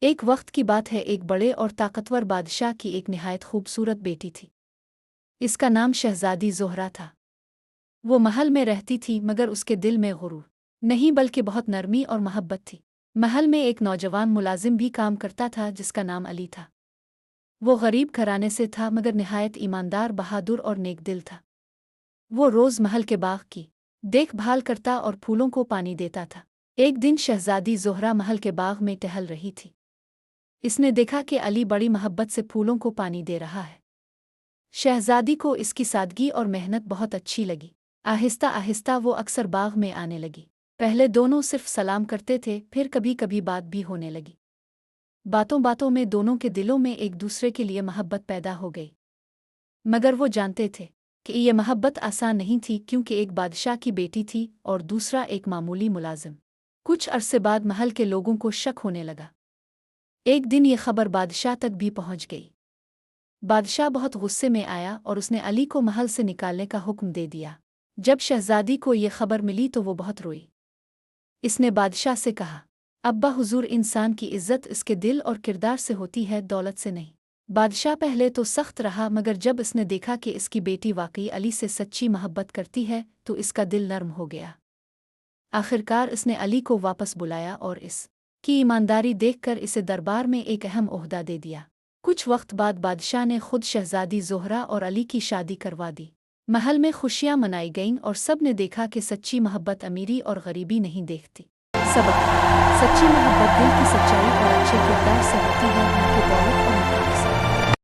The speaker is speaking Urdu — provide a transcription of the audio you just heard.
ایک وقت کی بات ہے، ایک بڑے اور طاقتور بادشاہ کی ایک نہایت خوبصورت بیٹی تھی۔ اس کا نام شہزادی زہرہ تھا۔ وہ محل میں رہتی تھی، مگر اس کے دل میں غرور نہیں بلکہ بہت نرمی اور محبت تھی۔ محل میں ایک نوجوان ملازم بھی کام کرتا تھا جس کا نام علی تھا۔ وہ غریب گھرانے سے تھا مگر نہایت ایماندار، بہادر اور نیک دل تھا۔ وہ روز محل کے باغ کی دیکھ بھال کرتا اور پھولوں کو پانی دیتا تھا۔ ایک دن شہزادی زہرہ محل کے باغ میں ٹہل رہی تھی۔ اس نے دیکھا کہ علی بڑی محبت سے پھولوں کو پانی دے رہا ہے۔ شہزادی کو اس کی سادگی اور محنت بہت اچھی لگی۔ آہستہ آہستہ وہ اکثر باغ میں آنے لگی۔ پہلے دونوں صرف سلام کرتے تھے، پھر کبھی کبھی بات بھی ہونے لگی۔ باتوں باتوں میں دونوں کے دلوں میں ایک دوسرے کے لیے محبت پیدا ہو گئی، مگر وہ جانتے تھے کہ یہ محبت آسان نہیں تھی، کیونکہ ایک بادشاہ کی بیٹی تھی اور دوسرا ایک معمولی ملازم۔ کچھ عرصے بعد محل کے لوگوں کو شک ہونے لگا۔ ایک دن یہ خبر بادشاہ تک بھی پہنچ گئی۔ بادشاہ بہت غصے میں آیا اور اس نے علی کو محل سے نکالنے کا حکم دے دیا۔ جب شہزادی کو یہ خبر ملی تو وہ بہت روئی۔ اس نے بادشاہ سے کہا، ابا حضور، انسان کی عزت اس کے دل اور کردار سے ہوتی ہے، دولت سے نہیں۔ بادشاہ پہلے تو سخت رہا، مگر جب اس نے دیکھا کہ اس کی بیٹی واقعی علی سے سچی محبت کرتی ہے تو اس کا دل نرم ہو گیا۔ آخرکار اس نے علی کو واپس بلایا اور اس کی ایمانداری دیکھ کر اسے دربار میں ایک اہم عہدہ دے دیا۔ کچھ وقت بعد بادشاہ نے خود شہزادی زہرہ اور علی کی شادی کروا دی۔ محل میں خوشیاں منائی گئیں اور سب نے دیکھا کہ سچی محبت امیری اور غریبی نہیں دیکھتی۔ سبق: سچی محبت دل کی سچائی اور اچھے کردار سے ہوتی ہے، نہ کہ دولت اور